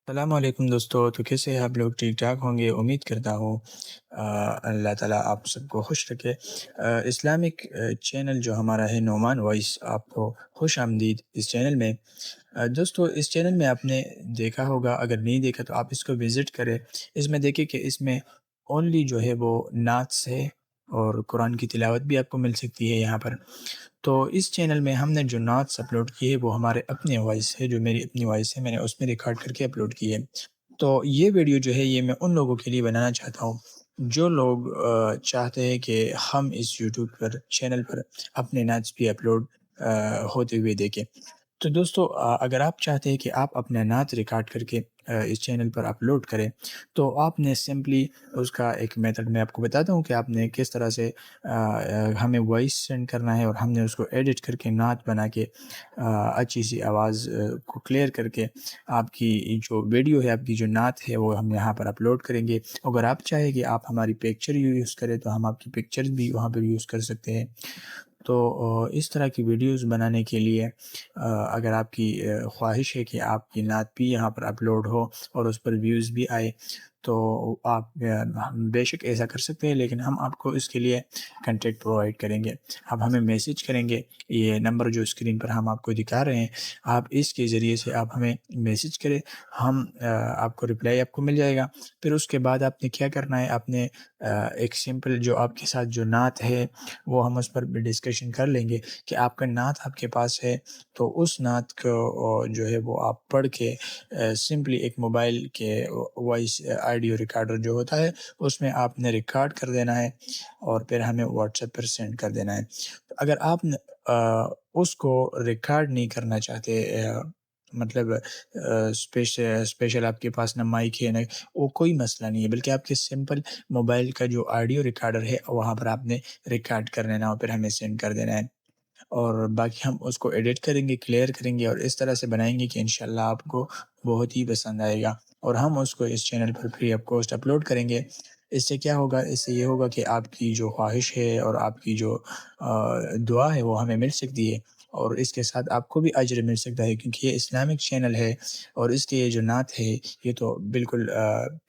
السلام علیکم دوستو، تو کیسے ہیں آپ لوگ؟ ٹھیک ٹھاک ہوں گے، امید کرتا ہوں اللہ تعالیٰ آپ سب کو خوش رکھے۔ اسلامک چینل جو ہمارا ہے نعمان وائس، آپ کو خوش آمدید اس چینل میں۔ دوستو اس چینل میں آپ نے دیکھا ہوگا، اگر نہیں دیکھا تو آپ اس کو وزٹ کریں۔ اس میں دیکھیں کہ اس میں اونلی جو ہے وہ نعتس ہے، اور قرآن کی تلاوت بھی آپ کو مل سکتی ہے یہاں پر۔ تو اس چینل میں ہم نے جو نعتس اپلوڈ کی ہے وہ ہمارے اپنے وائس ہے، جو میری اپنی وائس ہے، میں نے اس میں ریکارڈ کر کے اپلوڈ کی ہے۔ تو یہ ویڈیو جو ہے یہ میں ان لوگوں کے لیے بنانا چاہتا ہوں جو لوگ چاہتے ہیں کہ ہم اس یوٹیوب پر چینل پر اپنے نعتس بھی اپلوڈ ہوتے ہوئے دیکھیں۔ تو دوستو اگر آپ چاہتے ہیں کہ آپ اپنا نعت ریکارڈ کر کے اس چینل پر اپلوڈ کریں، تو آپ نے سمپلی اس کا ایک میتھڈ میں آپ کو بتاتا ہوں کہ آپ نے کس طرح سے ہمیں وائس سینڈ کرنا ہے، اور ہم نے اس کو ایڈٹ کر کے نعت بنا کے اچھی سی آواز کو کلیئر کر کے آپ کی جو ویڈیو ہے، آپ کی جو نعت ہے، وہ ہم یہاں پر اپلوڈ کریں گے۔ اگر آپ چاہیں کہ آپ ہماری پکچر یوز کریں تو ہم آپ کی پکچر بھی وہاں پر یوز کر سکتے ہیں۔ تو اس طرح کی ویڈیوز بنانے کے لیے اگر آپ کی خواہش ہے کہ آپ کی نعت بھی یہاں پر اپلوڈ ہو اور اس پر ویوز بھی آئے، تو آپ بے شک ایسا کر سکتے ہیں، لیکن ہم آپ کو اس کے لیے کنٹیکٹ پرووائڈ کریں گے۔ آپ ہمیں میسج کریں گے، یہ نمبر جو اسکرین پر ہم آپ کو دکھا رہے ہیں، آپ اس کے ذریعے سے آپ ہمیں میسج کریں، ہم آپ کو رپلائی آپ کو مل جائے گا۔ پھر اس کے بعد آپ نے کیا کرنا ہے، آپ نے ایک سمپل جو آپ کے ساتھ جو نعت ہے وہ ہم اس پر بھی ڈسکشن کر لیں گے کہ آپ کا نعت آپ کے پاس ہے، تو اس نعت کو جو ہے وہ آپ پڑھ کے سمپلی ایک موبائل کے وائس آڈیو ریکارڈر جو ہوتا ہے اس میں آپ نے ریکارڈ کر دینا ہے، اور پھر ہمیں واٹس ایپ پر سینڈ کر دینا ہے۔ اگر آپ اس کو ریکارڈ نہیں کرنا چاہتے، مطلب اسپیشل آپ کے پاس نہ مائک ہے نہ، وہ کوئی مسئلہ نہیں ہے، بلکہ آپ کے سمپل موبائل کا جو آڈیو ریکارڈر ہے وہاں پر آپ نے ریکارڈ کر لینا اور پھر ہمیں سینڈ کر دینا ہے، اور باقی ہم اس کو ایڈٹ کریں گے، کلیئر کریں گے، اور اس طرح سے بنائیں گے کہ انشاءاللہ آپ کو بہت ہی پسند آئے گا، اور ہم اس کو اس چینل پر فری آف کاسٹ اپلوڈ کریں گے۔ اس سے کیا ہوگا، اس سے یہ ہوگا کہ آپ کی جو خواہش ہے اور آپ کی جو دعا ہے وہ ہمیں مل سکتی ہے، اور اس کے ساتھ آپ کو بھی اجر مل سکتا ہے، کیونکہ یہ اسلامک چینل ہے، اور اس کے یہ جو نعت ہے یہ تو بالکل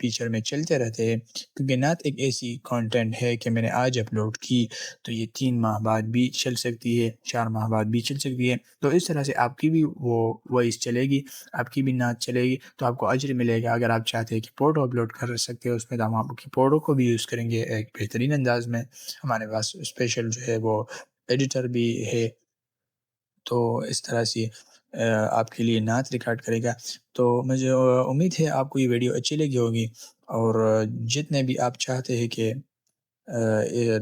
فیچر میں چلتے رہتے ہیں، کیونکہ نعت ایک ایسی کانٹینٹ ہے کہ میں نے آج اپلوڈ کی تو یہ 3 ماہ بعد بھی چل سکتی ہے، 4 ماہ بعد بھی چل سکتی ہے۔ تو اس طرح سے آپ کی بھی وہ وائس چلے گی، آپ کی بھی نعت چلے گی، تو آپ کو اجر ملے گا۔ اگر آپ چاہتے ہیں کہ فوٹو اپلوڈ کر سکتے ہیں اس میں، تو ہم آپ کی فوٹو کو بھی یوز کریں گے ایک بہترین انداز میں۔ ہمارے پاس اسپیشل جو ہے وہ ایڈیٹر بھی ہے، تو اس طرح سے آپ کے لیے نعت ریکارڈ کرے گا۔ تو مجھے امید ہے آپ کو یہ ویڈیو اچھی لگی ہوگی، اور جتنے بھی آپ چاہتے ہیں کہ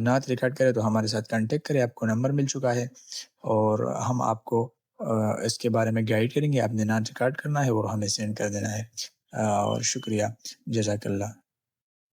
نعت ریکارڈ کرے تو ہمارے ساتھ کانٹیکٹ کرے، آپ کو نمبر مل چکا ہے، اور ہم آپ کو اس کے بارے میں گائیڈ کریں گے۔ آپ نے نعت ریکارڈ کرنا ہے اور ہمیں سینڈ کر دینا ہے، اور شکریہ، جزاک اللہ۔